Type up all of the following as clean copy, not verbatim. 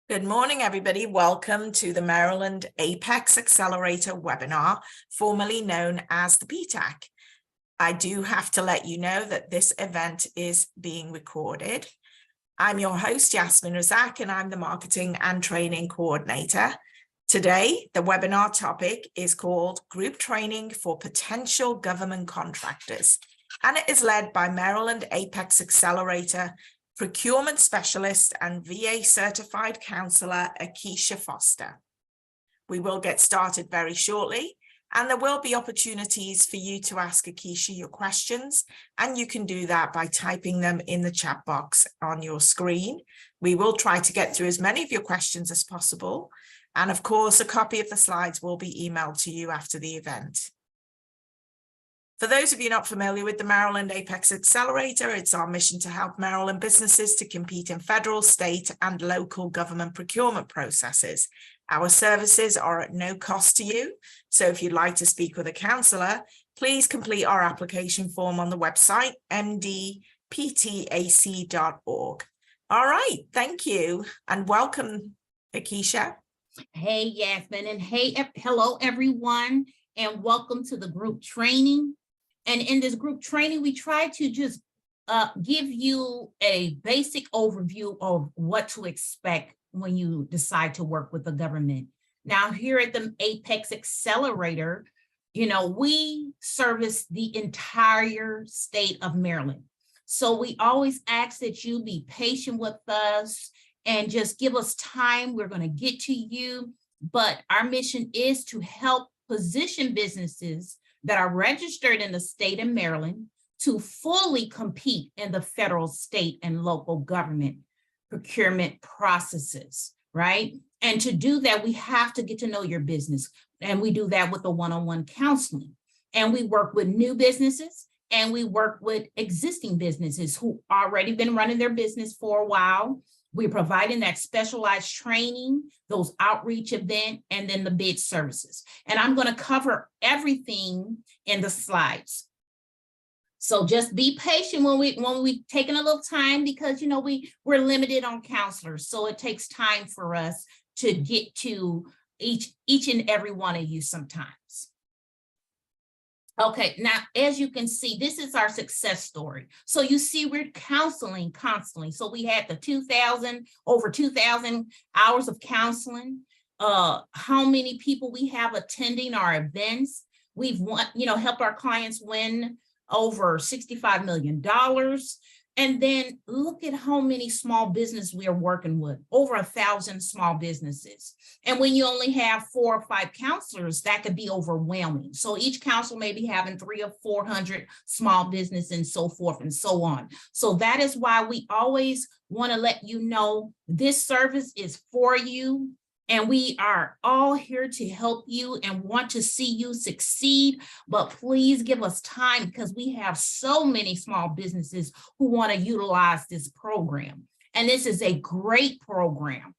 Good morning, everybody. Welcome to the Maryland APEX Accelerator webinar, formerly known as the PTAC. I do have to let you know that this event is being recorded. I'm your host, Yasmin Razak, and I'm the Marketing and Training Coordinator. Today, the webinar topic is called Group Training for Potential Government Contractors, and it is led by Maryland APEX Accelerator Procurement Specialist and VA Certified Counselor, Akeisha Foster. We will get started very shortly, and there will be opportunities for you to ask Akeisha your questions, and you can do that by typing them in the chat box on your screen. We will try to get through as many of your questions as possible, and of course, a copy of the slides will be emailed to you after the event. For those of you not familiar with the Maryland APEX Accelerator, it's our mission to help Maryland businesses to compete in federal, state, and local government procurement processes. Our services are at no cost to you, so if you'd like to speak with a counselor, please complete our application form on the website, mdptac.org. All right, thank you, and welcome, Akeisha. Hey, Yasmin, and hello, everyone, and welcome to the group training. And in this group training, we try to just give you a basic overview of what to expect when you decide to work with the government. Now, here at the APEX Accelerator, we service the entire state of Maryland. So we always ask that you be patient with us and just give us time. We're going to get to you, but our mission is to help position businesses that are registered in the state of Maryland to fully compete in the federal, state, and local government procurement processes, right? And to do that, we have to get to know your business. And we do that with the one-on-one counseling. And we work with new businesses and we work with existing businesses who already been running their business for a while. We're providing that specialized training, those outreach event, and then the bid services. And I'm going to cover everything in the slides. So just be patient when we taking a little time because, we're limited on counselors. So it takes time for us to get to each and every one of you sometimes. Okay, now, as you can see, this is our success story. So you see, we're counseling constantly. So we had over 2,000 hours of counseling. How many people we have attending our events. We've helped our clients win over $65 million. And then look at how many small businesses we are working with, over 1,000 small businesses. And when you only have 4 or 5 counselors, that could be overwhelming. So each counselor may be having 300 or 400 small business and so forth and so on. So that is why we always want to let you know this service is for you. And we are all here to help you and want to see you succeed, but please give us time because we have so many small businesses who want to utilize this program. And this is a great program.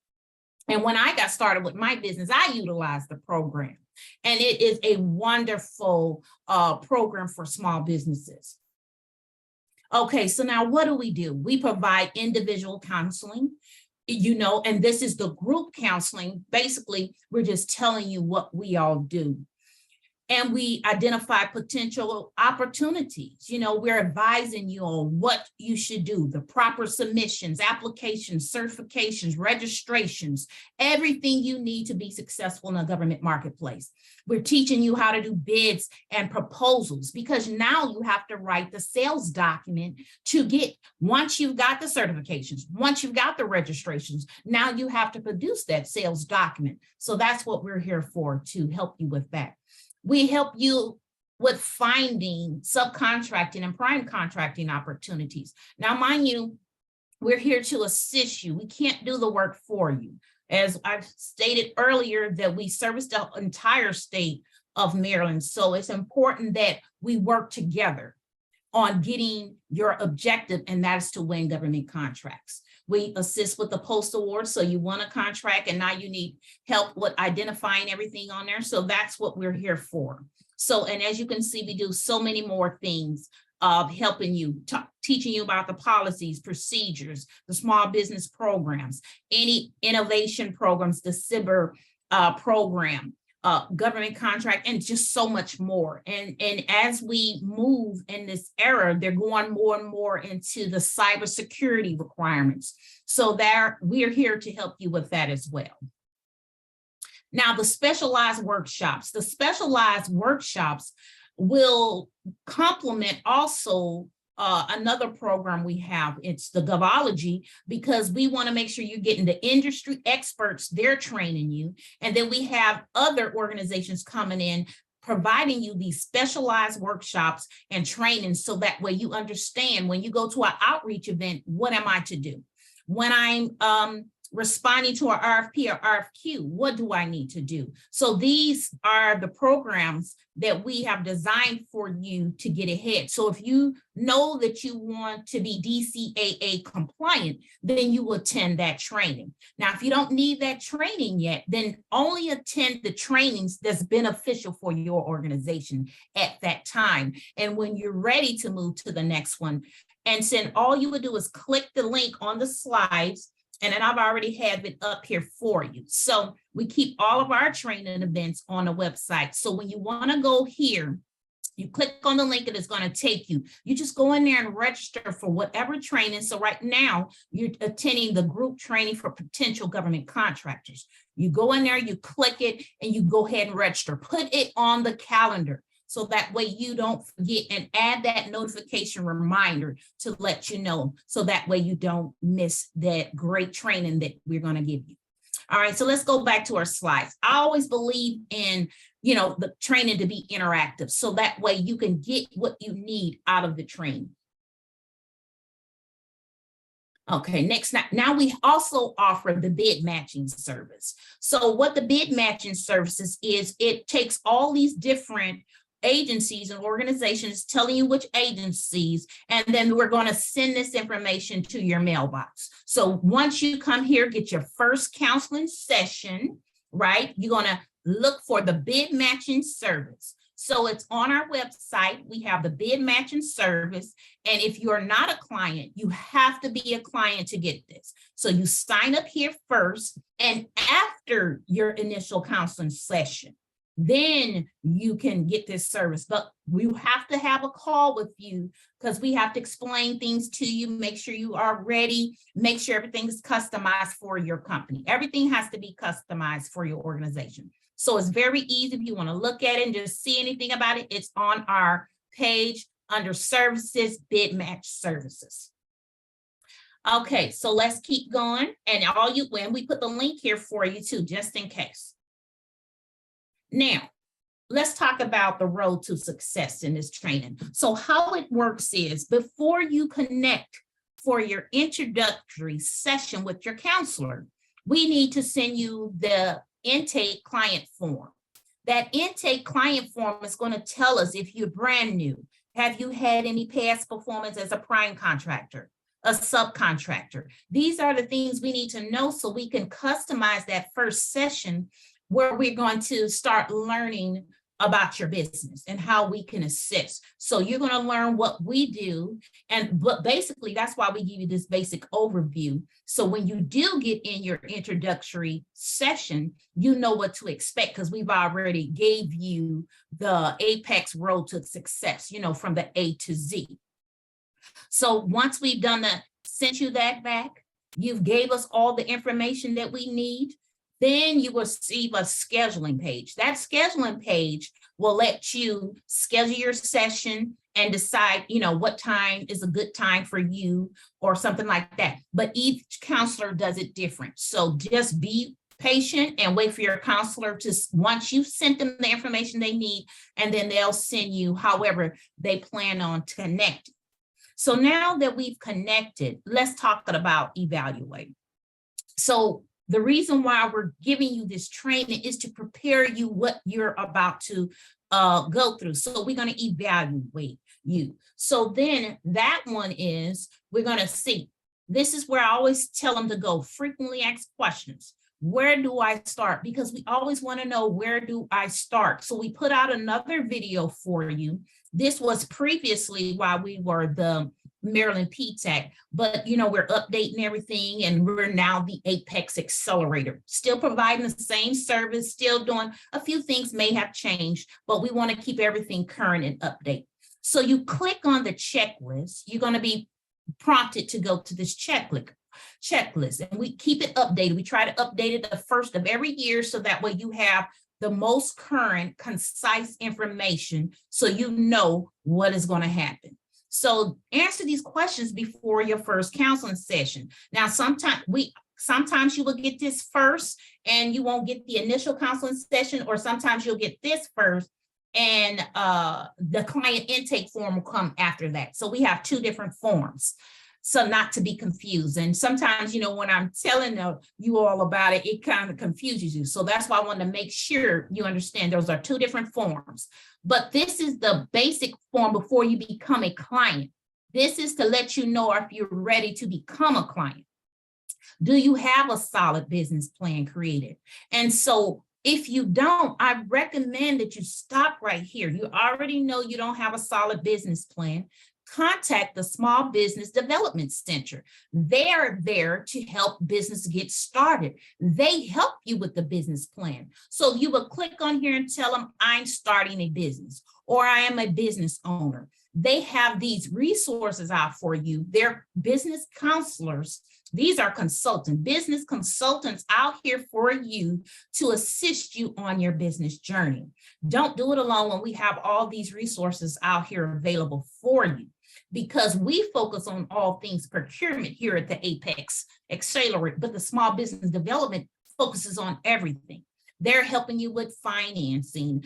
And when I got started with my business, I utilized the program. And it is a wonderful program for small businesses. Okay, so now what do? We provide individual counseling. And this is the group counseling. Basically, we're just telling you what we all do. And we identify potential opportunities. We're advising you on what you should do, the proper submissions, applications, certifications, registrations, everything you need to be successful in the government marketplace. We're teaching you how to do bids and proposals because now you have to write the sales document once you've got the certifications, once you've got the registrations, now you have to produce that sales document. So that's what we're here for, to help you with that. We help you with finding subcontracting and prime contracting opportunities. Now, mind you, we're here to assist you. We can't do the work for you. As I've stated earlier, that we service the entire state of Maryland. So it's important that we work together on getting your objective, and that's to win government contracts. We assist with the post awards. So you won a contract and now you need help with identifying everything on there. So that's what we're here for. So, and as you can see, we do so many more things of helping you, teaching you about the policies, procedures, the small business programs, any innovation programs, the cyber program, government contract, and just so much more. And as we move in this era, they're going more and more into the cybersecurity requirements. So there, we're here to help you with that as well. Now, the specialized workshops will complement also another program we have. It's the Govology, because we want to make sure you're getting the industry experts, they're training you. And then we have other organizations coming in, providing you these specialized workshops and training, so that way you understand when you go to an outreach event, what am I to do? When I'm responding to an RFP or RFQ, what do I need to do? So these are the programs that we have designed for you to get ahead. So if you know that you want to be DCAA compliant, then you will attend that training. Now, if you don't need that training yet, then only attend the trainings that's beneficial for your organization at that time. And when you're ready to move to the next one, and then all you would do is click the link on the slides, and then I've already had it up here for you. So we keep all of our training events on the website. So when you want to go here, you click on the link and it's going to take you. You just go in there and register for whatever training. So right now you're attending the group training for potential government contractors. You go in there, you click it, and you go ahead and register. Put it on the calendar, so that way you don't forget, and add that notification reminder to let you know, so that way you don't miss that great training that we're going to give you. All right, so let's go back to our slides. I always believe in, the training to be interactive, so that way you can get what you need out of the training. Okay, next, now we also offer the bid matching service. So what the bid matching services is, it takes all these different agencies and organizations, telling you which agencies, and then we're going to send this information to your mailbox. So once you come here, get your first counseling session, right? You're going to look for the bid matching service. So it's on our website. We have the bid matching service. And if you're not a client, you have to be a client to get this. So you sign up here first, and after your initial counseling session, then you can get this service. But we have to have a call with you, because we have to explain things to you, make sure you are ready, make sure everything is customized for your company. Everything has to be customized for your organization. So it's very easy. If you want to look at it and just see anything about it, it's on our page under services, bid match services. Okay, so let's keep going. And when we put the link here for you too, just in case. Now, let's talk about the road to success in this training. So how it works is, before you connect for your introductory session with your counselor, we need to send you the intake client form. That intake client form is going to tell us if you're brand new, have you had any past performance as a prime contractor, a subcontractor. These are the things we need to know, so we can customize that first session, where we're going to start learning about your business and how we can assist. So you're going to learn what we do. But basically, that's why we give you this basic overview. So when you do get in your introductory session, you know what to expect, because we've already gave you the APEX road to success, from the A to Z. So once we've done that, sent you that back, you've gave us all the information that we need, then you will receive a scheduling page. That scheduling page will let you schedule your session and decide, what time is a good time for you or something like that. But each counselor does it different. So just be patient and wait for your counselor to, once you've sent them the information they need, and then they'll send you however they plan on connecting. So now that we've connected, let's talk about evaluating. So the reason why we're giving you this training is to prepare you what you're about to go through. So we're going to evaluate you. So then that one is, we're going to see. This is where I always tell them to go. Frequently asked questions. Where do I start? Because we always want to know, where do I start? So we put out another video for you This was previously while we were the Maryland PTAC, but we're updating everything, and we're now the APEX Accelerator, still providing the same service, still doing a few things may have changed, but we want to keep everything current and update. So you click on the checklist, you're going to be prompted to go to this checklist, and we keep it updated. We try to update it the first of every year, so that way you have the most current, concise information, so you know what is going to happen. So answer these questions before your first counseling session. Now, sometimes you will get this first and you won't get the initial counseling session, or sometimes you'll get this first and the client intake form will come after that. So we have two different forms. So not to be confused. And sometimes, when I'm telling you all about it, it kind of confuses you. So that's why I wanted to make sure you understand those are two different forms. But this is the basic form before you become a client. This is to let you know if you're ready to become a client. Do you have a solid business plan created? And so if you don't, I recommend that you stop right here. You already know you don't have a solid business plan. Contact the Small Business Development Center. They're there to help business get started. They help you with the business plan. So you will click on here and tell them, I'm starting a business, or I am a business owner. They have these resources out for you. They're business counselors. These are business consultants out here for you to assist you on your business journey. Don't do it alone when we have all these resources out here available for you, because we focus on all things procurement here at the APEX Accelerator, but the Small Business Development focuses on everything. They're helping you with financing,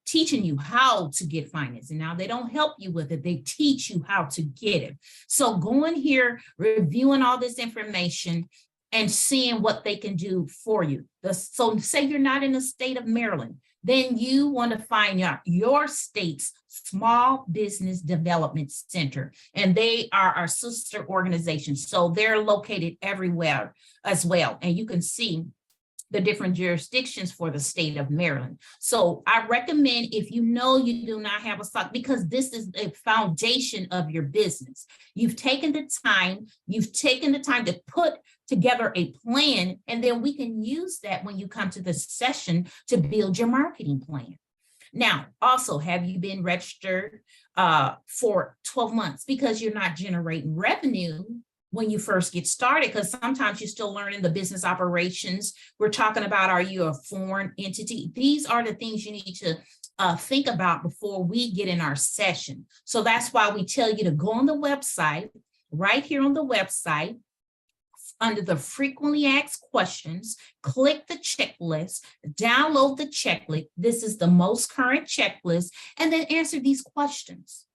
teaching you how to get financing. Now, they don't help you with it. They teach you how to get it. So going here, reviewing all this information and seeing what they can do for you. So say you're not in the state of Maryland, then you want to find out your state's Small Business Development Center, and they are our sister organization. So they're located everywhere as well. And you can see the different jurisdictions for the state of Maryland. So I recommend, if you know you do not have a stock, because this is a foundation of your business. You've taken the time to put together a plan, and then we can use that when you come to the session to build your marketing plan. Now, also, have you been registered for 12 months? Because you're not generating revenue when you first get started, because sometimes you're still learning the business operations. We're talking about, are you a foreign entity? These are the things you need to think about before we get in our session. So that's why we tell you to go on the website, right here on the website, under the frequently asked questions, click the checklist, download the checklist. This is the most current checklist, and then answer these questions.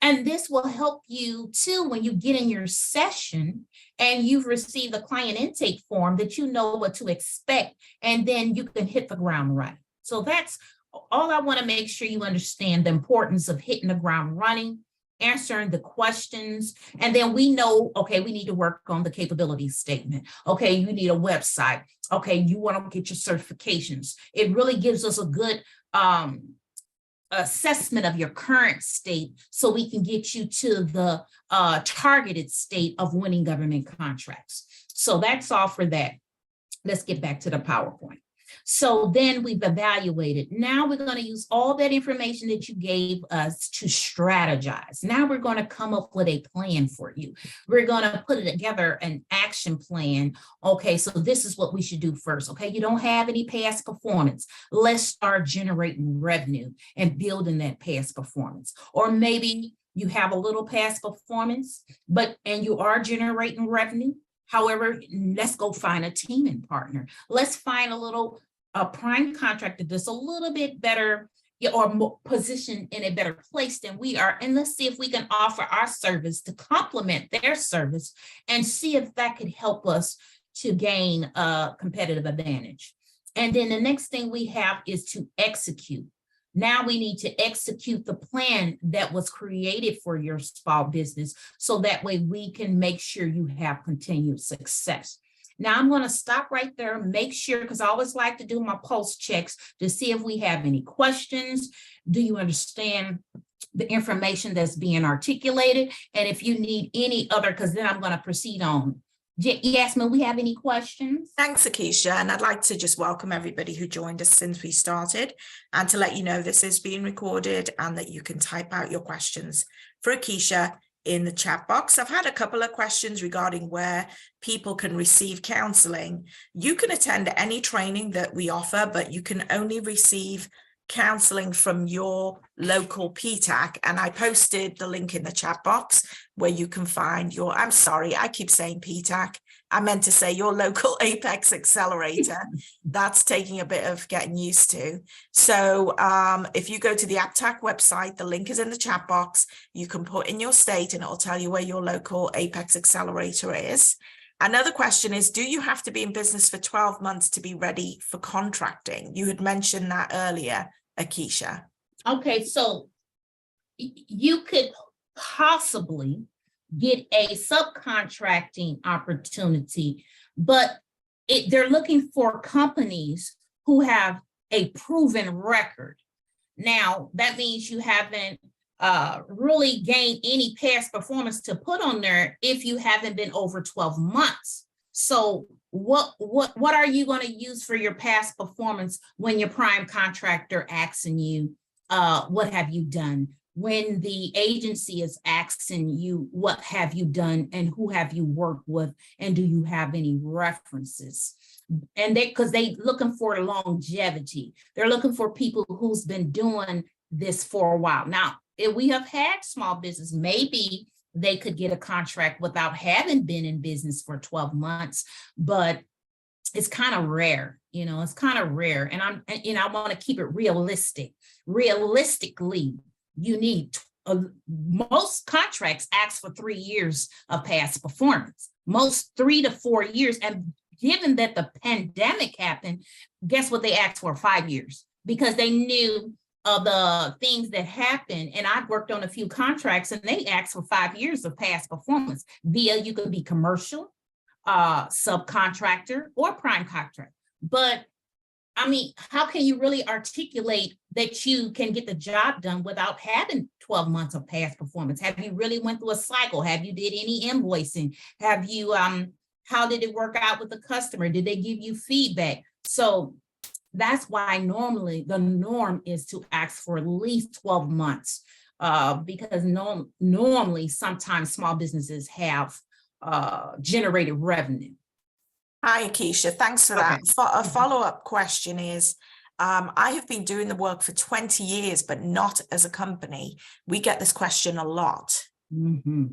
And this will help you too when you get in your session and you've received the client intake form, that you know what to expect, and then you can hit the ground running. So that's all I want to make sure you understand, the importance of hitting the ground running, answering the questions, and then we know, okay, we need to work on the capability statement. Okay, you need a website. Okay, you want to get your certifications. It really gives us a good assessment of your current state, so we can get you to the targeted state of winning government contracts. So that's all for that. Let's get back to the PowerPoint. So then we've evaluated. Now we're going to use all that information that you gave us to strategize. Now we're going to come up with a plan for you. We're going to put together an action plan. Okay, so this is what we should do first. Okay, you don't have any past performance. Let's start generating revenue and building that past performance. Or maybe you have a little past performance, and you are generating revenue. However, let's go find a teaming partner. Let's find a prime contractor that's a little bit better, or more positioned in a better place than we are. And let's see if we can offer our service to complement their service, and see if that could help us to gain a competitive advantage. And then the next thing we have is to execute. Now we need to execute the plan that was created for your small business, so that way we can make sure you have continued success. Now I'm going to stop right there, make sure, because I always like to do my pulse checks to see if we have any questions. Do you understand the information that's being articulated? And if you need any other, because then I'm going to proceed on. Yasmin, we have any questions? Thanks, Akeisha. And I'd like to just welcome everybody who joined us since we started, and to let you know this is being recorded and that you can type out your questions for Akeisha in the chat box. I've had a couple of questions regarding where people can receive counseling. You can attend any training that we offer, but you can only receive counseling from your local PTAC, and I posted the link in the chat box where you can find your, I'm sorry, I keep saying PTAC. I meant to say your local APEX Accelerator. That's taking a bit of getting used to. So if you go to the APTAC website, the link is in the chat box. You can put in your state and it'll tell you where your local APEX Accelerator is. Another question is, do you have to be in business for 12 months to be ready for contracting? You had mentioned that earlier, Akeisha. Okay, so you could possibly get a subcontracting opportunity, but they're looking for companies who have a proven record. Now, that means you haven't really gained any past performance to put on there if you haven't been over 12 months. So what are you going to use for your past performance when your prime contractor asking you, what have you done? When the agency is asking you, what have you done and who have you worked with? And do you have any references? And because they looking for longevity. They're looking for people who's been doing this for a while. Now, if we have had small business, maybe they could get a contract without having been in business for 12 months, but it's kind of rare, it's kind of rare. And I want to keep it realistic. Realistically, you need, most contracts ask for 3 years of past performance, most 3 to 4 years. And given that the pandemic happened, guess what they asked for? 5 years, because they knew of the things that happened. And I've worked on a few contracts and they asked for 5 years of past performance via, you could be commercial, subcontractor, or prime contractor. But I mean, how can you really articulate that you can get the job done without having 12 months of past performance? Have you really went through a cycle? Have you did any invoicing? Have you, how did it work out with the customer? Did they give you feedback? So that's why normally the norm is to ask for at least 12 months because normally sometimes small businesses have generated revenue. Hi, Akeisha. Thanks for that. A follow-up question is, I have been doing the work for 20 years, but not as a company. We get this question a lot. Mm-hmm.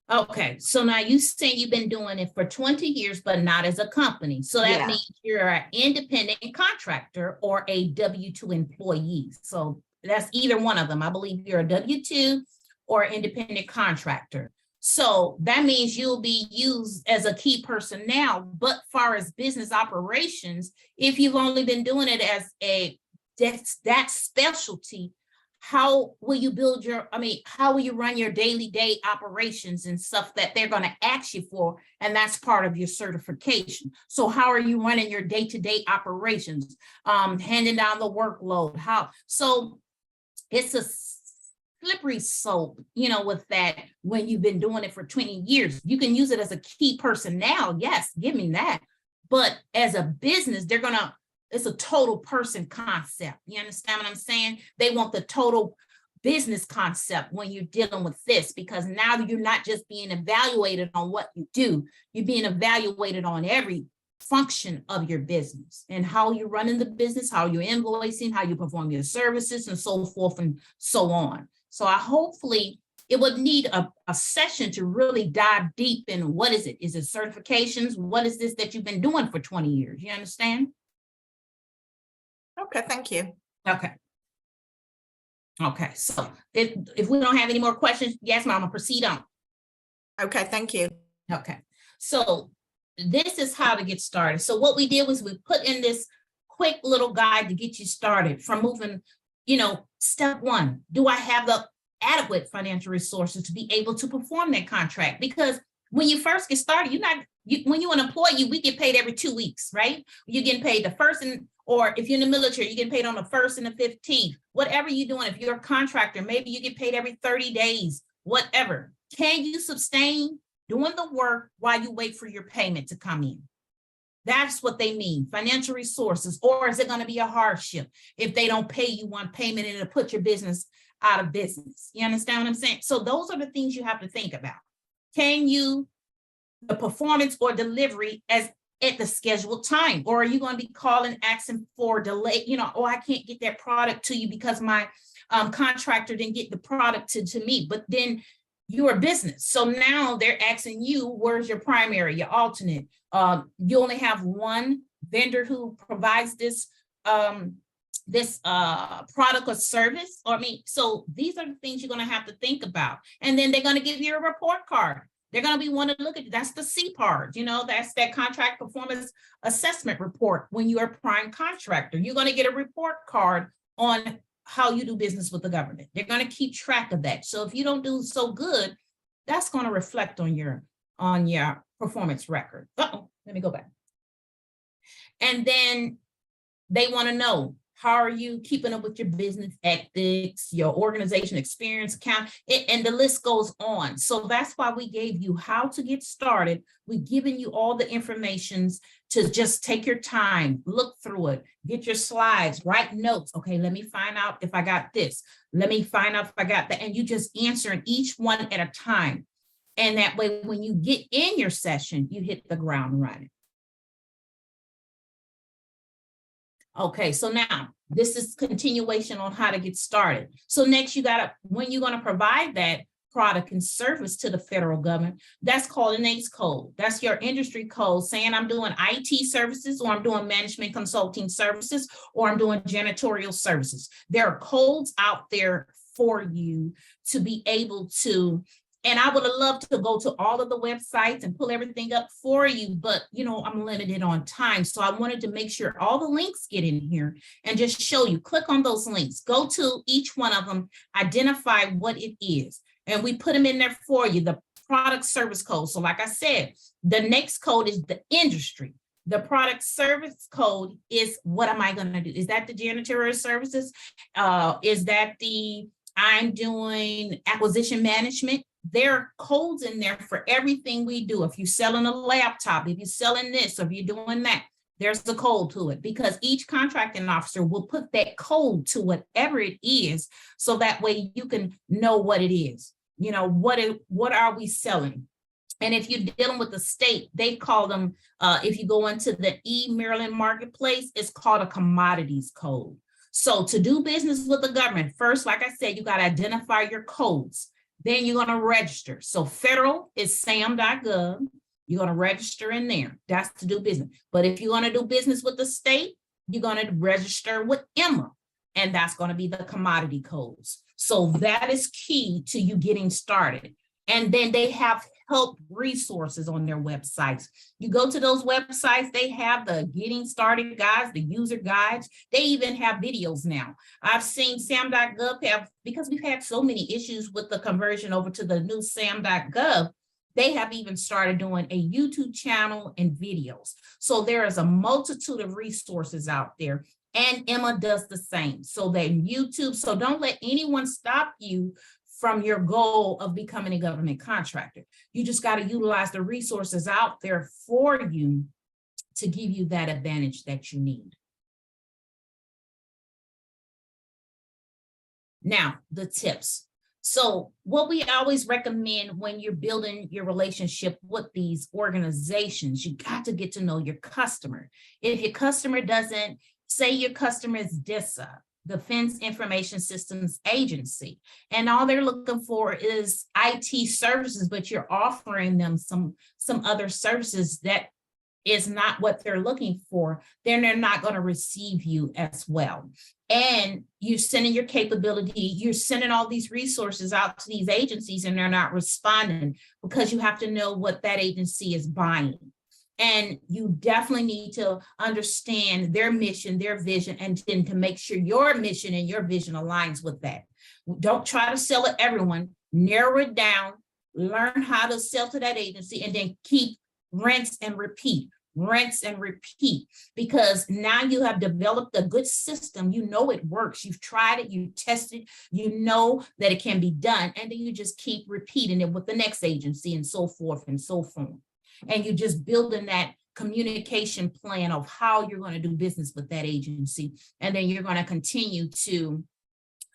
Okay, so now you say you've been doing it for 20 years, but not as a company. So that means you're an independent contractor or a W-2 employee. So that's either one of them. I believe you're a W-2 or independent contractor. So that means you'll be used as a key personnel, but far as business operations, if you've only been doing it as that specialty, how will you build how will you run your daily operations and stuff that they're going to ask you for? And that's part of your certification. So how are you running your day-to-day operations, handing down the workload? So it's a slippery slope, with that. When you've been doing it for 20 years, you can use it as a key personnel. Yes, give me that. But as a business, it's a total person concept. You understand what I'm saying? They want the total business concept when you're dealing with this, because now you're not just being evaluated on what you do, you're being evaluated on every function of your business and how you're running the business, how you're invoicing, how you perform your services, and so forth and so on. So hopefully it would need a session to really dive deep in what is it? Is it certifications? What is this that you've been doing for 20 years? You understand? Okay, thank you. Okay. So if we don't have any more questions, yes, ma'am, I'm gonna proceed on. Okay, thank you. Okay, so this is how to get started. So what we did was we put in this quick little guide to get you started from moving, step one, do I have the adequate financial resources to be able to perform that contract? Because when you first get started, when you're an employee, we get paid every 2 weeks, right? You're getting paid the first, or if you're in the military, you get paid on the 1st and the 15th. Whatever you're doing, if you're a contractor, maybe you get paid every 30 days, whatever. Can you sustain doing the work while you wait for your payment to come in? That's what they mean, financial resources. Or is it going to be a hardship if they don't pay you one payment and it'll put your business out of business? You understand what I'm saying? So those are the things you have to think about. Can you, the performance or delivery as at the scheduled time, or are you going to be calling, asking for delay? Oh, I can't get that product to you because my contractor didn't get the product to me. But then you're a business, so now they're asking you, where's your primary, your alternate? You only have one vendor who provides this product or service. So these are the things you're going to have to think about. And then they're going to give you a report card. They're going to be wanting to look at, that's the C part, that's that contract performance assessment report. When you're a prime contractor, you're going to get a report card on how you do business with the government. They're going to keep track of that. So if you don't do so good, that's going to reflect on your performance record. Let me go back. And then they want to know, how are you keeping up with your business ethics, your organization experience, account, and the list goes on. So that's why we gave you how to get started. We've given you all the information to just take your time, look through it, get your slides, write notes. Okay, let me find out if I got this. Let me find out if I got that. And you just answer each one at a time. And that way, when you get in your session, you hit the ground running. Okay, so now this is continuation on how to get started. So next when you're going to provide that product and service to the federal government, that's called an ACE code. That's your industry code saying I'm doing IT services, or I'm doing management consulting services, or I'm doing janitorial services. There are codes out there for you to be able to. And I would have loved to go to all of the websites and pull everything up for you, but I'm limited on time. So I wanted to make sure all the links get in here and just show you. Click on those links, go to each one of them, identify what it is. And we put them in there for you, the product service code. So like I said, the next code is the industry. The product service code is, what am I going to do? Is that the janitorial services? Is that I'm doing acquisition management? There are codes in there for everything we do. If you're selling a laptop, if you're selling this, if you're doing that, there's the code to it, because each contracting officer will put that code to whatever it is. So that way you can know what it is. What are we selling? And if you're dealing with the state, they call them, if you go into the Maryland marketplace, it's called a commodities code. So to do business with the government, first, like I said, you got to identify your codes. Then you're going to register. So federal is sam.gov. You're going to register in there. That's to do business. But if you're going to do business with the state, you're going to register with EMA. And that's going to be the commodity codes. So that is key to you getting started. And then they have help resources on their websites. You go to those websites, they have the getting started guides, the user guides. They even have videos now. I've seen sam.gov because we've had so many issues with the conversion over to the new sam.gov, they have even started doing a YouTube channel and videos. So there is a multitude of resources out there. And Emma does the same. So that YouTube, so don't let anyone stop you from your goal of becoming a government contractor. You just got to utilize the resources out there for you to give you that advantage that you need. Now, the tips. So what we always recommend when you're building your relationship with these organizations, you got to get to know your customer. If your customer doesn't, say your customer is DISA, Defense Information Systems Agency, and all they're looking for is IT services, but you're offering them some other services that is not what they're looking for, then they're not going to receive you as well. And you're sending your capability, you're sending all these resources out to these agencies and they're not responding, because you have to know what that agency is buying. And you definitely need to understand their mission, their vision, and then to make sure your mission and your vision aligns with that. Don't try to sell it everyone, narrow it down, learn how to sell to that agency, and then keep rinse and repeat, because now you have developed a good system. You know it works. You've tried it, you tested, you know that it can be done, and then you just keep repeating it with the next agency and so forth and so forth. And you just building that communication plan of how you're going to do business with that agency. And then you're going to continue to,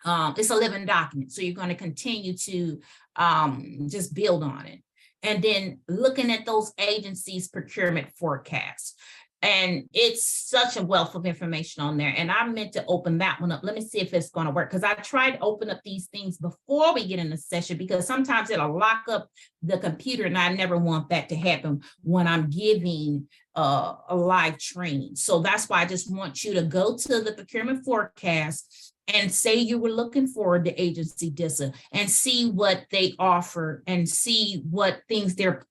it's a living document. So you're going to continue to just build on it. And then looking at those agencies' procurement forecasts. And it's such a wealth of information on there. And I meant to open that one up. Let me see if it's going to work, because I tried to open up these things before we get in the session, because sometimes it'll lock up the computer, and I never want that to happen when I'm giving a live training. So that's why I just want you to go to the procurement forecast and say you were looking for the agency DISA, and see what they offer and see what things they're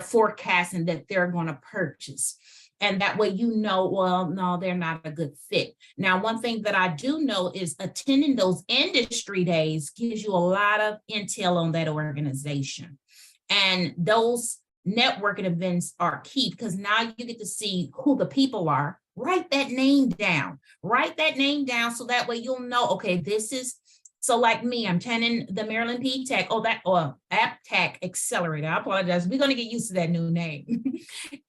forecasting that they're going to purchase. And that way, you know, well, no, they're not a good fit. Now, one thing that I do know is attending those industry days gives you a lot of intel on that organization. And those networking events are key, because now you get to see who the people are. Write that name down. So that way you'll know, okay, this is, so like me, I'm attending the Maryland APEX Accelerator. I apologize. We're going to get used to that new name.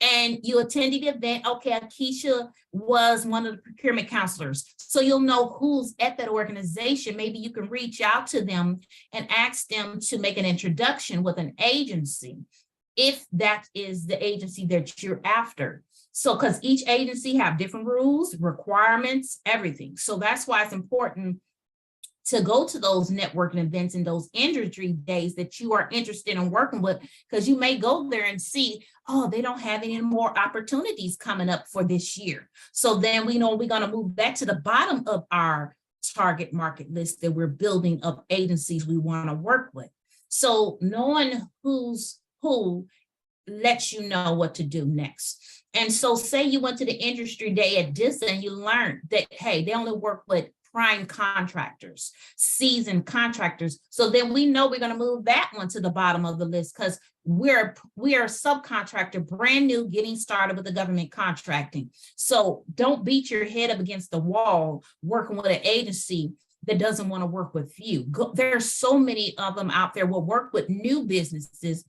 And you attended the event. Okay, Keisha was one of the procurement counselors. So you'll know who's at that organization. Maybe you can reach out to them and ask them to make an introduction with an agency, if that is the agency that you're after. So, because each agency have different rules, requirements, everything. So that's why it's important to go to those networking events and those industry days that you are interested in working with, because you may go there and see, oh, they don't have any more opportunities coming up for this year. So then we know we're going to move that to the bottom of our target market list that we're building of agencies we want to work with. So knowing who's who lets you know what to do next. And so say you went to the industry day at DISA and you learned that, hey, they only work with prime contractors, seasoned contractors. So then we know we're going to move that one to the bottom of the list, because we are a subcontractor, brand new, getting started with the government contracting. So don't beat your head up against the wall working with an agency that doesn't want to work with you. There's so many of them out there will work with new businesses,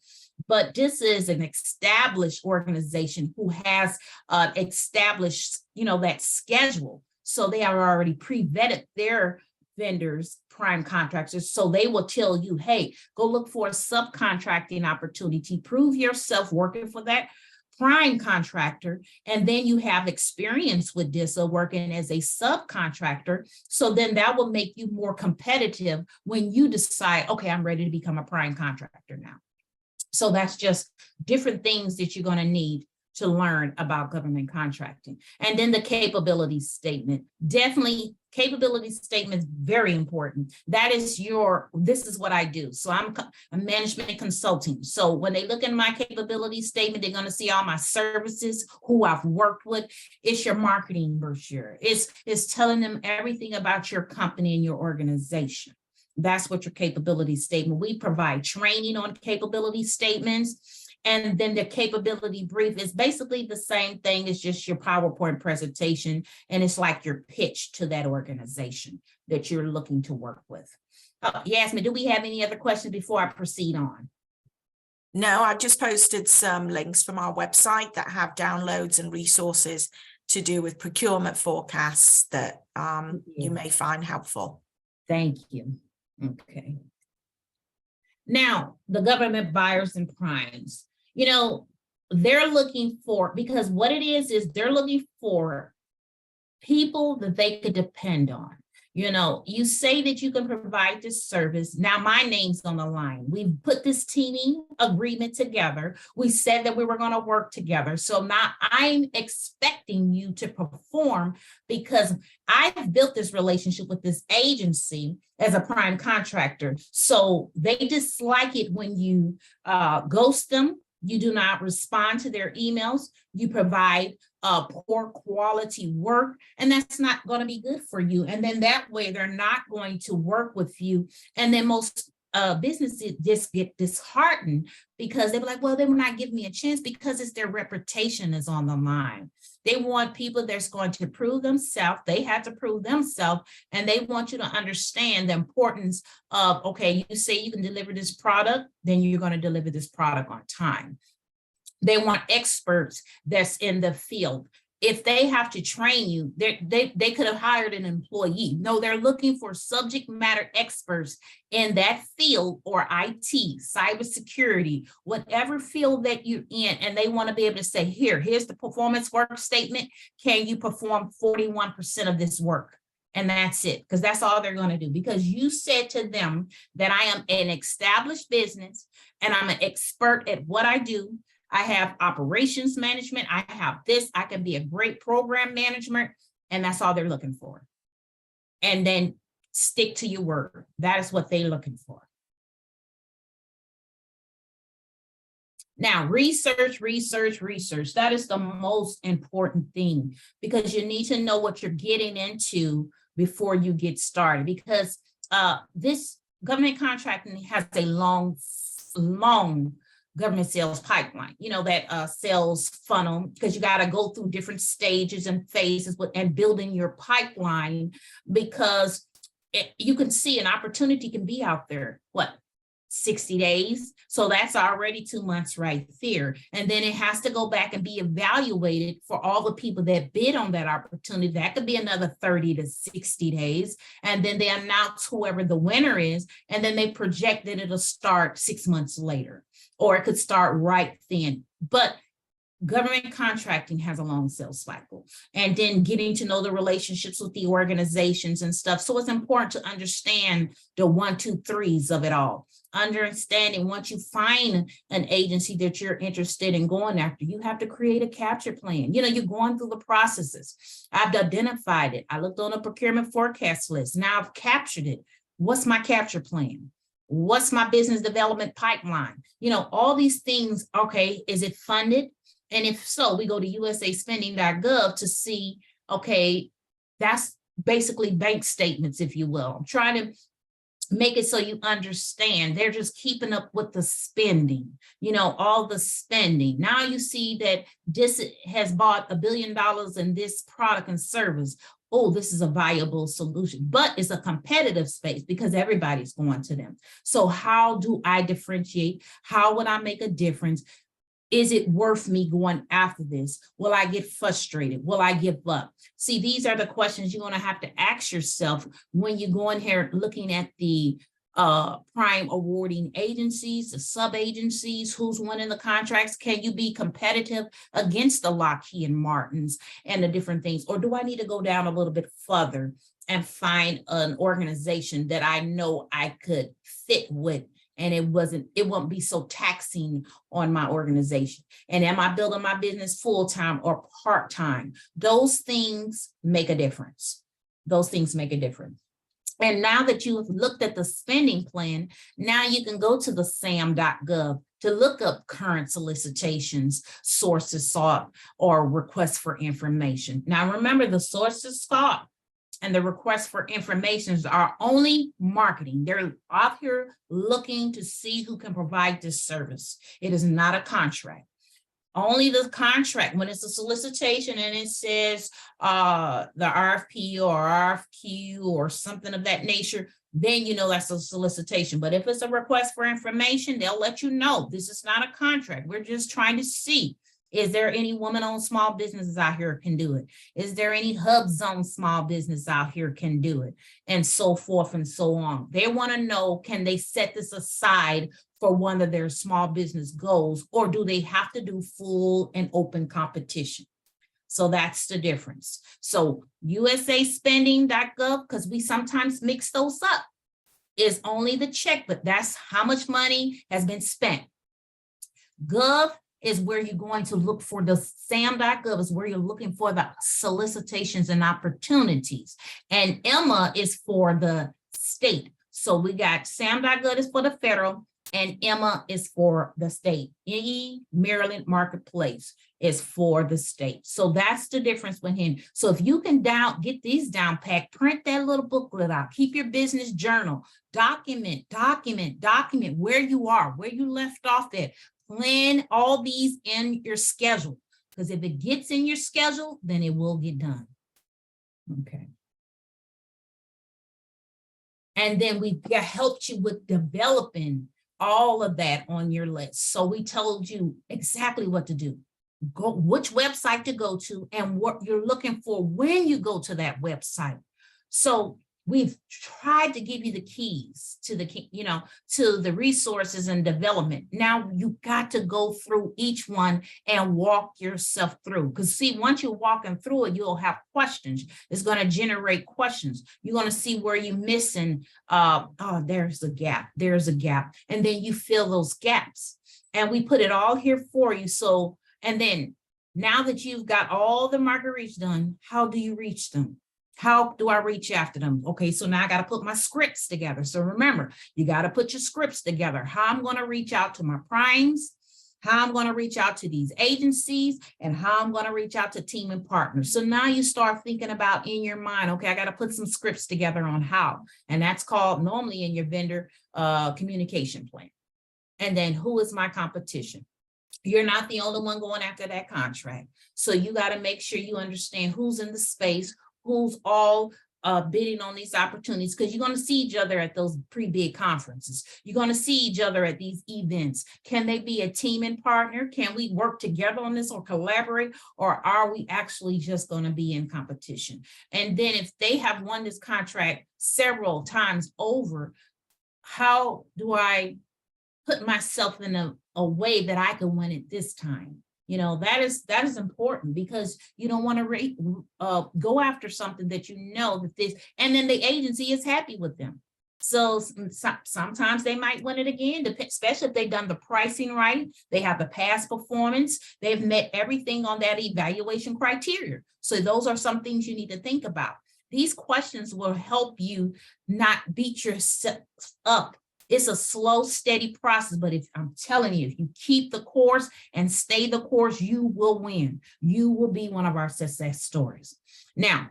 but this is an established organization who has established, that schedule. So they are already pre-vetted their vendors, prime contractors. So they will tell you, hey, go look for a subcontracting opportunity, prove yourself working for that prime contractor. And then you have experience with DISA working as a subcontractor. So then that will make you more competitive when you decide, okay, I'm ready to become a prime contractor now. So that's just different things that you're going to need to learn about government contracting. And then the capability statement, definitely capability statement is very important. That is this is what I do. So I'm a management consulting. So when they look at my capability statement, they're going to see all my services, who I've worked with. It's your marketing brochure. It's telling them everything about your company and your organization. That's what your capability statement. We provide training on capability statements. And then the capability brief is basically the same thing. It's just your PowerPoint presentation. And it's like your pitch to that organization that you're looking to work with. Yasmin, do we have any other questions before I proceed on? No, I've just posted some links from our website that have downloads and resources to do with procurement forecasts that you may find helpful. Thank you. Okay. Now, the government buyers and primes, they're looking for, because what it is they're looking for people that they could depend on. You say that you can provide this service. Now my name's on the line. We've put this teaming agreement together. We said that we were going to work together. So now I'm expecting you to perform, because I've built this relationship with this agency as a prime contractor. So they dislike it when you ghost them. You do not respond to their emails. You provide poor quality work, and that's not going to be good for you. And then that way they're not going to work with you. And then most businesses just get disheartened because they're like, well, they will not give me a chance, because it's their reputation is on the line. They want people that's going to prove themselves. They have to prove themselves, and they want you to understand the importance of, okay, you say you can deliver this product, then you're going to deliver this product on time. They want experts that's in the field. If they have to train you, they could have hired an employee. No, they're looking for subject matter experts in that field, or IT, cybersecurity, whatever field that you're in. And they want to be able to say, here's the performance work statement. Can you perform 41% of this work? And that's it, because that's all they're going to do. Because you said to them that I am an established business and I'm an expert at what I do. I have operations management. I have this. I can be a great program management. And that's all they're looking for. And then stick to your word. That is what they're looking for. Now, research. That is the most important thing, because you need to know what you're getting into before you get started, because this government contracting has a long government sales pipeline, that sales funnel, because you got to go through different stages and phases and building your pipeline, because you can see an opportunity can be out there, 60 days. So that's already 2 months right there. And then it has to go back and be evaluated for all the people that bid on that opportunity. That could be another 30 to 60 days. And then they announce whoever the winner is. And then they project that it'll start 6 months later, or it could start right then. But government contracting has a long sales cycle, and then getting to know the relationships with the organizations and stuff. So it's important to understand the 1, 2, 3s of it all. Understanding, once you find an agency that you're interested in going after, you have to create a capture plan. You're going through the processes. I've identified it. I looked on a procurement forecast list. Now I've captured it. What's my capture plan? What's my business development pipeline? All these things. Okay, is it funded? And if so, we go to usaspending.gov to see, okay, that's basically bank statements, if you will. I'm trying to make it so you understand. They're just keeping up with the spending, all the spending. Now you see that this has bought $1 billion in this product and service. Oh, this is a viable solution, but it's a competitive space because everybody's going to them. So how do I differentiate? How would I make a difference? Is it worth me going after this? Will I get frustrated? Will I give up? See, these are the questions you're going to have to ask yourself when you go in here looking at the prime awarding agencies, the sub-agencies, who's winning the contracts. Can you be competitive against the Lockheed Martins and the different things? Or do I need to go down a little bit further and find an organization that I know I could fit with? And it won't be so taxing on my organization. And am I building my business full-time or part-time? Those things make a difference. And now that you have looked at the spending plan, now you can go to the sam.gov to look up current solicitations, sources sought, or requests for information. Now remember, the sources sought and the requests for information are only marketing. They're out here looking to see who can provide this service. It is not a contract. Only the contract, when it's a solicitation and it says the RFP or RFQ or something of that nature, then that's a solicitation. But if it's a request for information, they'll let you know this is not a contract. We're just trying to see, is there any woman-owned small businesses out here can do it? Is there any hub zone small business out here can do it? And so forth and so on. They want to know, can they set this aside for one of their small business goals, or do they have to do full and open competition? So that's the difference. So usaspending.gov, because we sometimes mix those up, is only the check, but that's how much money has been spent. Gov is where you're going to look for. The sam.gov is where you're looking for the solicitations and opportunities. And Emma is for the state. So we got sam.gov is for the federal, and Emma is for the state. Maryland Marketplace is for the state. So that's the difference with him. So if you can get these down pat, print that little booklet out, keep your business journal, document where you are, where you left off at, plan all these in your schedule. Because if it gets in your schedule, then it will get done. Okay. And then we helped you with developing all of that on your list. So we told you exactly what to do. Which website to go to and what you're looking for when you go to that website. So we've tried to give you the keys to the resources and development. Now you got to go through each one and walk yourself through. Because see, once you're walking through it, you'll have questions. It's going to generate questions. You're going to see where you're missing. Oh, there's a gap. There's a gap. And then you fill those gaps. And we put it all here for you. So, and then now that you've got all the market reach done, how do you reach them? How do I reach after them? Okay, so now I got to put my scripts together. So remember, you got to put your scripts together. How I'm going to reach out to my primes, how I'm going to reach out to these agencies, and how I'm going to reach out to team and partners. So now you start thinking about in your mind, okay, I got to put some scripts together on how. And that's called normally in your vendor communication plan. And then who is my competition? You're not the only one going after that contract. So you got to make sure you understand who's in the space, who's all bidding on these opportunities, because you're going to see each other at those pre-bid conferences. You're going to see each other at these events. Can they be a team and partner? Can we work together on this or collaborate? Or are we actually just going to be in competition? And then if they have won this contract several times over, how do I put myself in a way that I can win it this time? You know, that is important, because you don't want to go after something that you know that this, and then the agency is happy with them. So sometimes they might win it again, especially if they've done the pricing right, they have the past performance, they've met everything on that evaluation criteria. So those are some things you need to think about. These questions will help you not beat yourself up. It's a slow, steady process, but if I'm telling you, if you keep the course and stay the course, you will win. You will be one of our success stories. Now,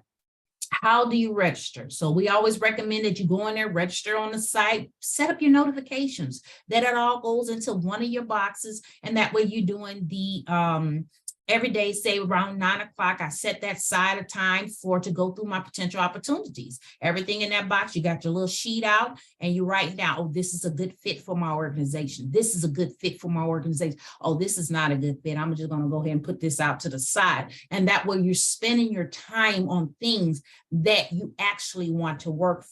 how do you register? So we always recommend that you go in there, register on the site, set up your notifications, that it all goes into one of your boxes. And that way you're doing the every day, say around 9 o'clock, I set that side of time to go through my potential opportunities. Everything in that box, you got your little sheet out and you write down, oh, this is a good fit for my organization. This is a good fit for my organization. Oh, this is not a good fit. I'm just going to go ahead and put this out to the side. And that way you're spending your time on things that you actually want to work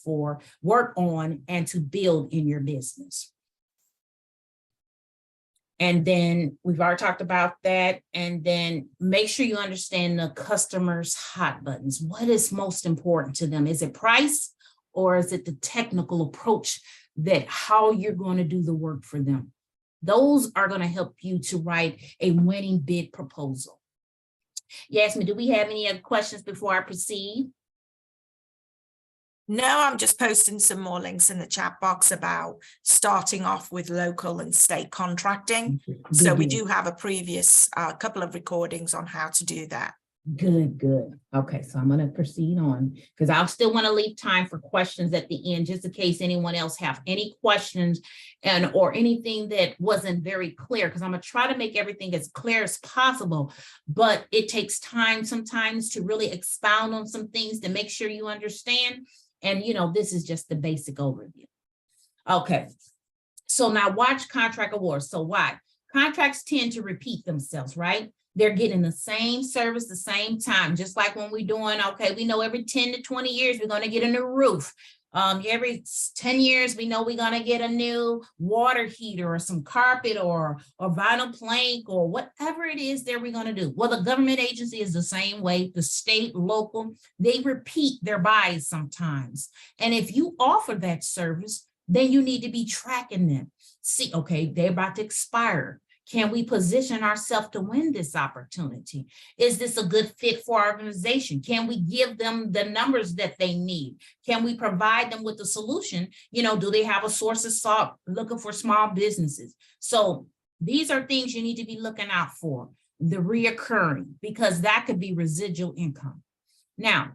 on, and to build in your business. And then we've already talked about that. And then make sure you understand the customer's hot buttons. What is most important to them? Is it price, or is it the technical approach that how you're going to do the work for them? Those are going to help you to write a winning bid proposal. Yasmin, do we have any other questions before I proceed? No, I'm just posting some more links in the chat box about starting off with local and state contracting. So we do have a previous couple of recordings on how to do that. Good. Okay, so I'm going to proceed on, because I'll still want to leave time for questions at the end, just in case anyone else have any questions or anything that wasn't very clear, because I'm going to try to make everything as clear as possible. But it takes time sometimes to really expound on some things to make sure you understand. And, you know, this is just the basic overview. Okay, so now watch contract awards. So why? Contracts tend to repeat themselves, right? They're getting the same service, the same time, just like when we're doing, okay, we know every 10 to 20 years, we're going to get a new roof. Every 10 years, we know we're going to get a new water heater or some carpet or vinyl plank or whatever it is that we're going to do. Well, the government agency is the same way. The state, local, they repeat their buys sometimes. And if you offer that service, then you need to be tracking them. See, okay, they're about to expire. Can we position ourselves to win this opportunity? Is this a good fit for our organization? Can we give them the numbers that they need? Can we provide them with the solution? You know, do they have a source of salt looking for small businesses? So these are things you need to be looking out for, the reoccurring, because that could be residual income. Now,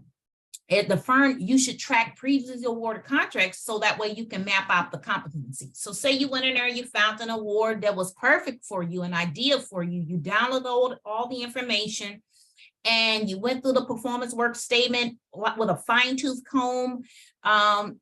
at the firm, you should track previously awarded contracts so that way you can map out the competency. So say you went in there, you found an award that was perfect for you, an idea for you, you downloaded all the information and you went through the performance work statement with a fine-tooth comb, and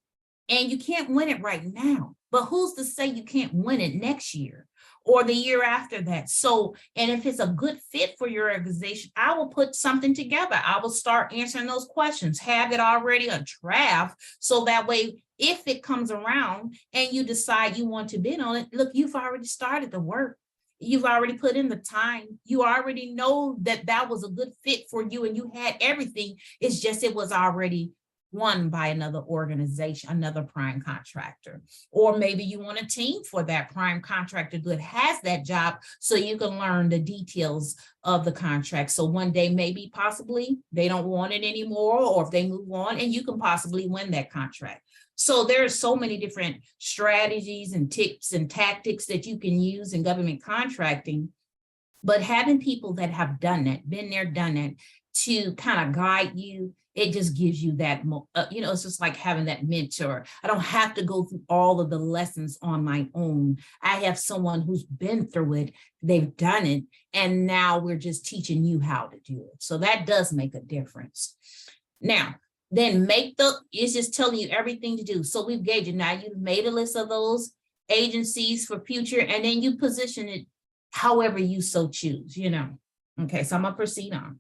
you can't win it right now. But who's to say you can't win it next year or the year after that? So, and if it's a good fit for your organization, I will put something together. I will start answering those questions, have it already a draft. So that way, if it comes around and you decide you want to bid on it, look, you've already started the work. You've already put in the time. You already know that that was a good fit for you and you had everything. It's just, it was already won by another organization, another prime contractor. Or maybe you want a team for that prime contractor that has that job so you can learn the details of the contract. So one day, maybe possibly they don't want it anymore, or if they move on, and you can possibly win that contract. So there are so many different strategies and tips and tactics that you can use in government contracting, but having people that have done it, been there, done it, to kind of guide you, it just gives you that, you know, it's just like having that mentor. I don't have to go through all of the lessons on my own. I have someone who's been through it, they've done it, and now we're just teaching you how to do it. So that does make a difference. Now, then it's just telling you everything to do. So we've gauged it. Now you've made a list of those agencies for future, and then you position it however you so choose, you know. Okay, so I'm gonna proceed on.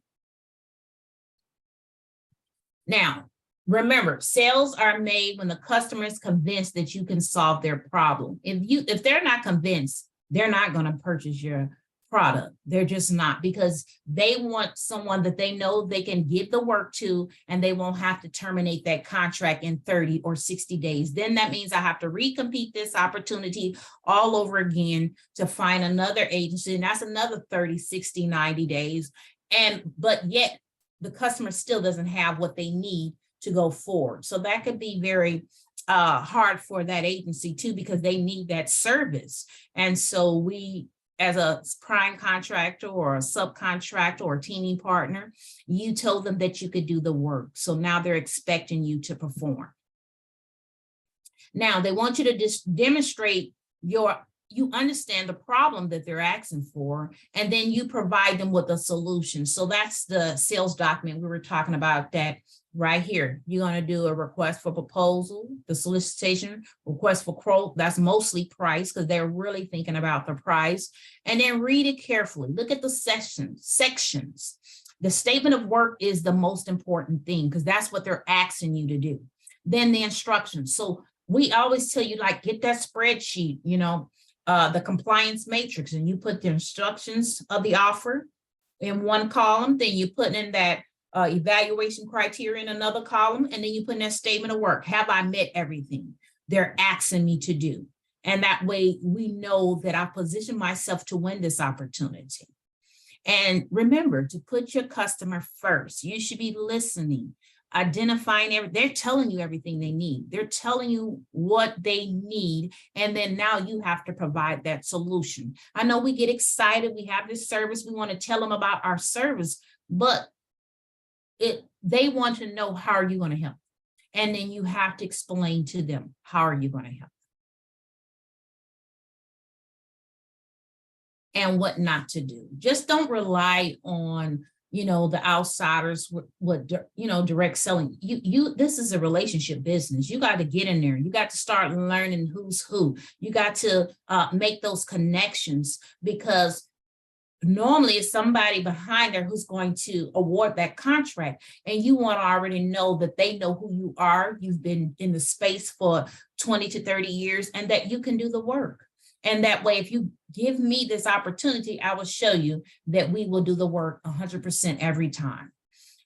Now, remember, sales are made when the customer is convinced that you can solve their problem. If they're not convinced, they're not going to purchase your product. They're just not, because they want someone that they know they can give the work to, and they won't have to terminate that contract in 30 or 60 days. Then that means I have to recompete this opportunity all over again to find another agency, and that's another 30, 60, 90 days. But yet the customer still doesn't have what they need to go forward. So that could be very hard for that agency too, because they need that service. And so we, as a prime contractor or a subcontractor or a teaming partner, you told them that you could do the work. So now they're expecting you to perform. Now they want you to just demonstrate you understand the problem that they're asking for, and then you provide them with a solution. So that's the sales document we were talking about, that right here. You're going to do a request for proposal, the solicitation, request for quote. That's mostly price, because they're really thinking about the price. And then read it carefully. Look at the sections. The statement of work is the most important thing, because that's what they're asking you to do. Then the instructions. So we always tell you, like, get that spreadsheet, you know, the compliance matrix, and you put the instructions of the offer in one column, then you put in that evaluation criteria in another column, and then you put in that statement of work. Have I met everything they're asking me to do? And that way we know that I position myself to win this opportunity. And remember to put your customer first. You should be listening, identifying they're telling you everything they need. They're telling you what they need. And then now you have to provide that solution. I know we get excited. We have this service. We want to tell them about our service, but they want to know, how are you going to help? And then you have to explain to them, how are you going to help? And what not to do. Just don't rely on, you know, the outsiders, what you know, direct selling. This is a relationship business. You got to get in there. You got to start learning who's who. You got to make those connections, because normally it's somebody behind there who's going to award that contract, and you want to already know that they know who you are. You've been in the space for 20 to 30 years, and that you can do the work. And that way, if you give me this opportunity, I will show you that we will do the work 100% every time.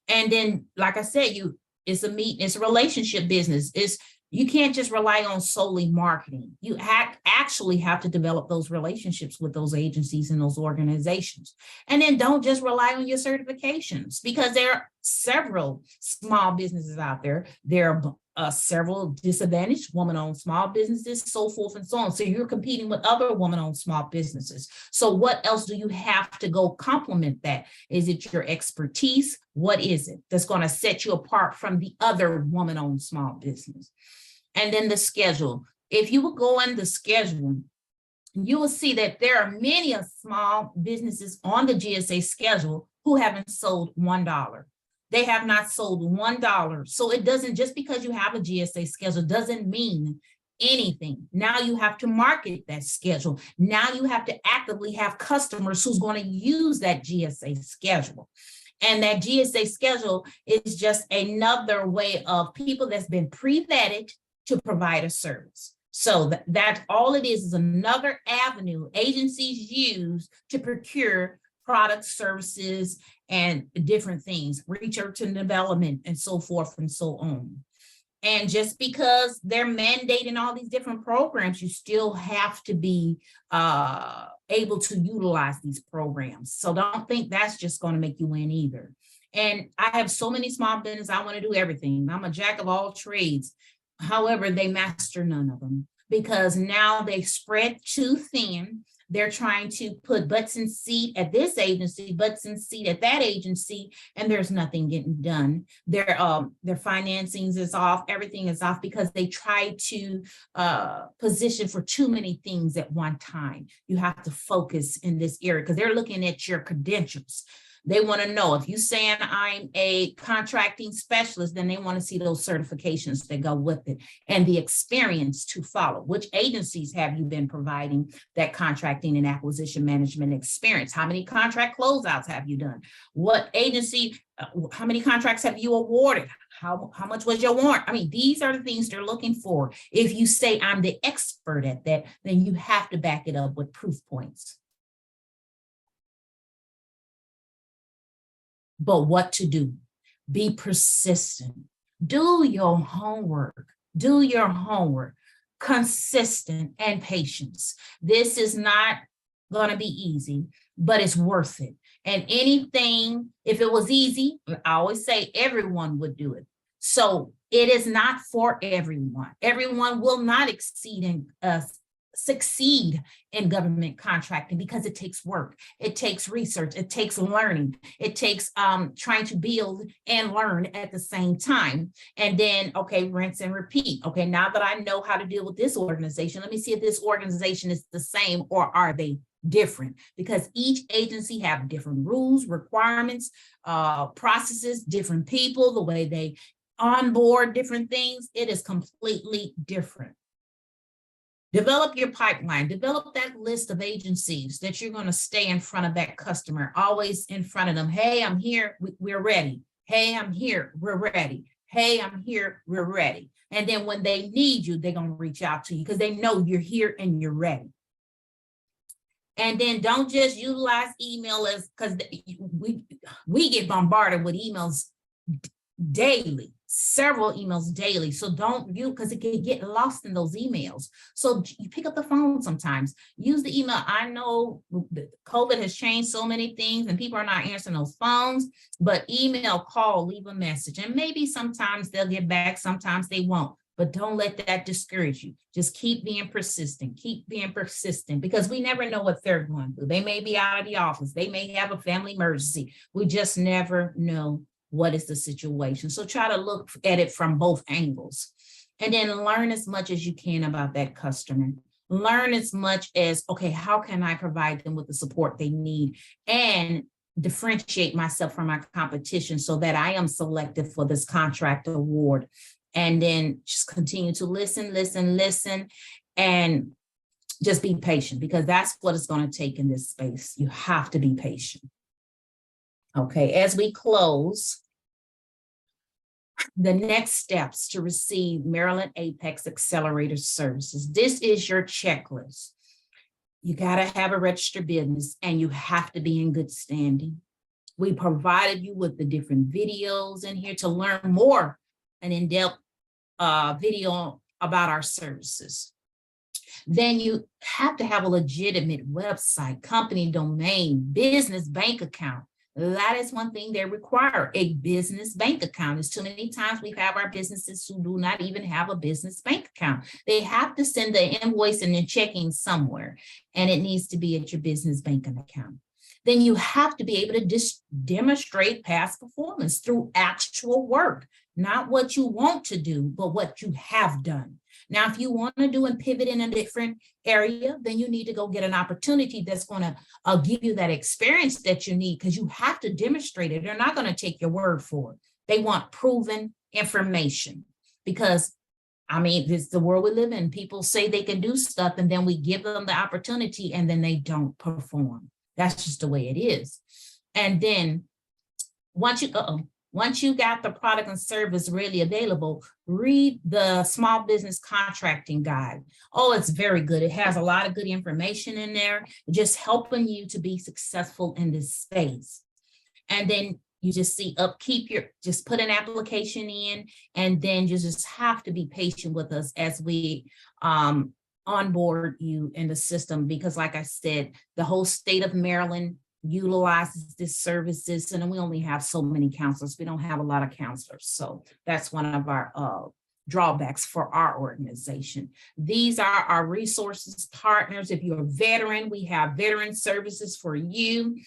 And then, like I said, it's a relationship business. You can't just rely on solely marketing. You actually have to develop those relationships with those agencies and those organizations. And then don't just rely on your certifications, because there are several small businesses out there. There are several disadvantaged woman-owned small businesses, so forth and so on. So you're competing with other woman-owned small businesses. So what else do you have to go complement that? Is it your expertise? What is it that's going to set you apart from the other woman-owned small business? And then the schedule. If you will go in the schedule, you will see that there are many small businesses on the GSA schedule who haven't sold $1. They have not sold $1. So it doesn't, just because you have a GSA schedule doesn't mean anything. Now you have to market that schedule. Now you have to actively have customers who's going to use that GSA schedule. And that GSA schedule is just another way of people that's been pre-vetted to provide a service. So that's all it is another avenue agencies use to procure products, services, and different things, research and development, and so forth and so on. And just because they're mandating all these different programs, you still have to be able to utilize these programs. So don't think that's just going to make you win either. And I have so many small businesses, I want to do everything. I'm a jack of all trades. However, they master none of them, because now they spread too thin. They're trying to put butts in seat at this agency, butts in seat at that agency, and there's nothing getting done. Their financings is off, everything is off, because they try to position for too many things at one time. You have to focus in this area because they're looking at your credentials. They want to know if you're saying I'm a contracting specialist, then they want to see those certifications that go with it and the experience to follow. Which agencies have you been providing that contracting and acquisition management experience? How many contract closeouts have you done? What agency, how many contracts have you awarded? How much was your warrant? I mean, these are the things they're looking for. If you say I'm the expert at that, then you have to back it up with proof points. But what to do? Be persistent. Do your homework. Do your homework. Consistent and patience. This is not going to be easy, but it's worth it. And anything, if it was easy, I always say everyone would do it. So it is not for everyone. Everyone will not succeed in government contracting, because it takes work, it takes research, it takes learning, it takes trying to build and learn at the same time. And then, okay, rinse and repeat. Okay, now that I know how to deal with this organization, let me see if this organization is the same or are they different, because each agency have different rules, requirements, processes, different people, the way they onboard different things. It is completely different. Develop your pipeline, develop that list of agencies that you're going to stay in front of that customer, always in front of them. Hey, I'm here, we're ready. Hey, I'm here, we're ready. Hey, I'm here, we're ready. And then when they need you, they're going to reach out to you because they know you're here and you're ready. And then don't just utilize email as, because we get bombarded with emails daily, several emails daily. So don't you, because it can get lost in those emails. So you pick up the phone sometimes, use the email. I know COVID has changed so many things and people are not answering those phones, but email, call, leave a message. And maybe sometimes they'll get back, sometimes they won't. But don't let that discourage you. Just keep being persistent, because we never know what they're going through. They may be out of the office. They may have a family emergency. We just never know what is the situation. So try to look at it from both angles, and then learn as much as you can about that customer. Learn as much as, okay, how can I provide them with the support they need, and differentiate myself from my competition so that I am selected for this contract award. And then just continue to listen, and just be patient, because that's what it's going to take in this space. You have to be patient. Okay, as we close, the next steps to receive Maryland APEX Accelerator services. This is your checklist. You got to have a registered business and you have to be in good standing. We provided you with the different videos in here to learn more, an in-depth video about our services. Then you have to have a legitimate website, company domain, business bank account. That is one thing they require, a business bank account. It's too many times we have our businesses who do not even have a business bank account. They have to send the invoice and then checking somewhere, and it needs to be at your business banking account. Then you have to be able to demonstrate past performance through actual work, not what you want to do, but what you have done. Now, if you want to do and pivot in a different area, then you need to go get an opportunity that's going to give you that experience that you need, because you have to demonstrate it. They're not going to take your word for it. They want proven information, because I mean, this is the world we live in. People say they can do stuff, and then we give them the opportunity and then they don't perform. That's just the way it is. And then once you got the product and service really available, read the Small Business Contracting Guide. Oh, it's very good. It has a lot of good information in there, just helping you to be successful in this space. And then you just see just put an application in, and then you just have to be patient with us as we onboard you in the system, because like I said, the whole state of Maryland utilizes this services, and we only have so many counselors. We don't have a lot of counselors. So that's one of our drawbacks for our organization. These are our resources partners. If you're a veteran, we have veteran services for you.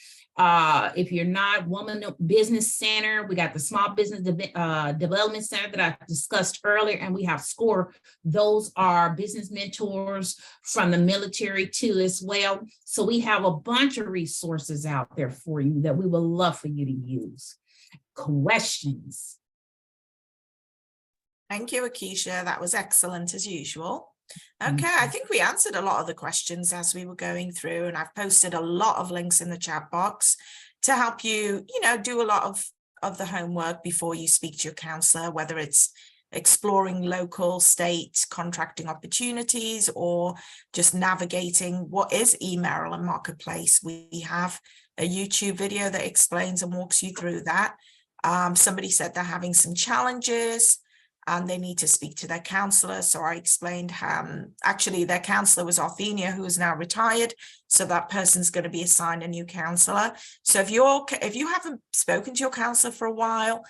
If you're not, Woman Business Center, we got the Small Business Development Center that I discussed earlier, and we have SCORE. Those are business mentors from the military too as well. So we have a bunch of resources out there for you that we would love for you to use. Questions? Thank you, Akeisha. That was excellent as usual. Okay, I think we answered a lot of the questions as we were going through, and I've posted a lot of links in the chat box to help you, do a lot of the homework before you speak to your counselor, whether it's exploring local, state contracting opportunities, or just navigating what is eMaryland Marketplace. We have a YouTube video that explains and walks you through that. Somebody said they're having some challenges and they need to speak to their counselor. So I explained how actually their counselor was Arthenia, who is now retired. So that person's going to be assigned a new counselor. So if you haven't spoken to your counselor for a while,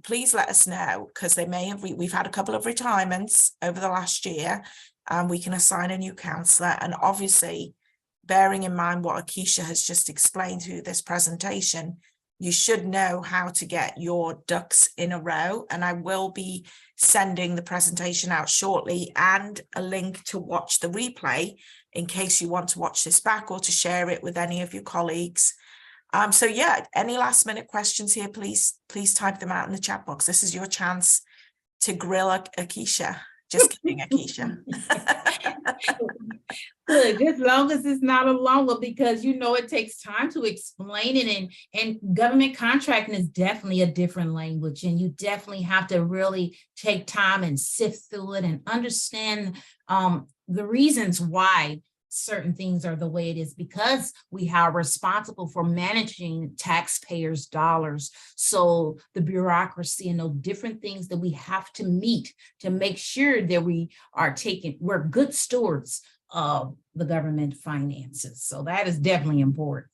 please let us know, because we've had a couple of retirements over the last year, and we can assign a new counselor. And obviously, bearing in mind what Akeisha has just explained through this presentation, you should know how to get your ducks in a row. And I will be sending the presentation out shortly, and a link to watch the replay in case you want to watch this back or to share it with any of your colleagues. So yeah, any last minute questions here, please type them out in the chat box. This is your chance to grill Akeisha. Just kidding, Akeisha. Good, as long as it's not a long one, because it takes time to explain it, and government contracting is definitely a different language, and you definitely have to really take time and sift through it and understand the reasons why certain things are the way it is, because we are responsible for managing taxpayers' dollars. So the bureaucracy and those different things that we have to meet to make sure that we're good stewards of the government finances. So that is definitely important.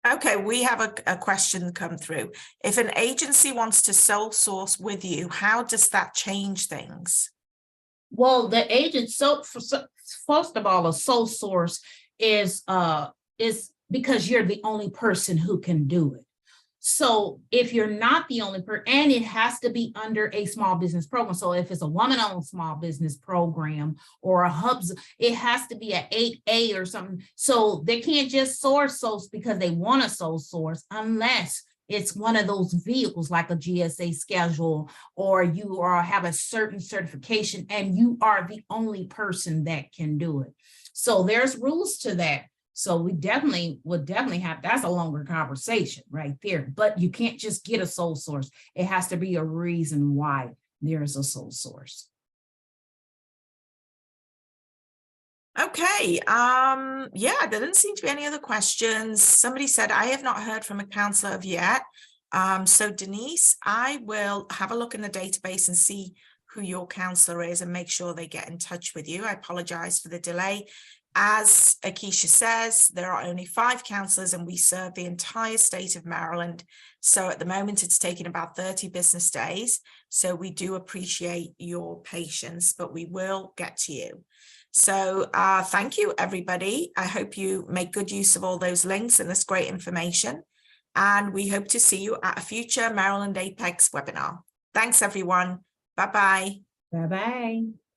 Okay, we have a question come through. If an agency wants to sole source with you, how does that change things? Well, the agent, first of all, a sole source is because you're the only person who can do it. So if you're not the only person, and it has to be under a small business program. So if it's a woman-owned small business program or a hubs, it has to be an 8A or something. So they can't just source because they want a sole source, unless it's one of those vehicles like a GSA schedule, or you have a certain certification and you are the only person that can do it. So there's rules to that. So we would definitely have, that's a longer conversation right there, but you can't just get a sole source. It has to be a reason why there is a sole source. Okay, yeah, there didn't seem to be any other questions. Somebody said, I have not heard from a counselor yet. So Denise, I will have a look in the database and see who your counselor is and make sure they get in touch with you. I apologize for the delay. As Akeisha says, there are only 5 counselors and we serve the entire state of Maryland. So at the moment, it's taken about 30 business days. So we do appreciate your patience, but we will get to you. So thank you, everybody. I hope you make good use of all those links and this great information. And we hope to see you at a future Maryland APEX webinar. Thanks, everyone. Bye-bye. Bye-bye.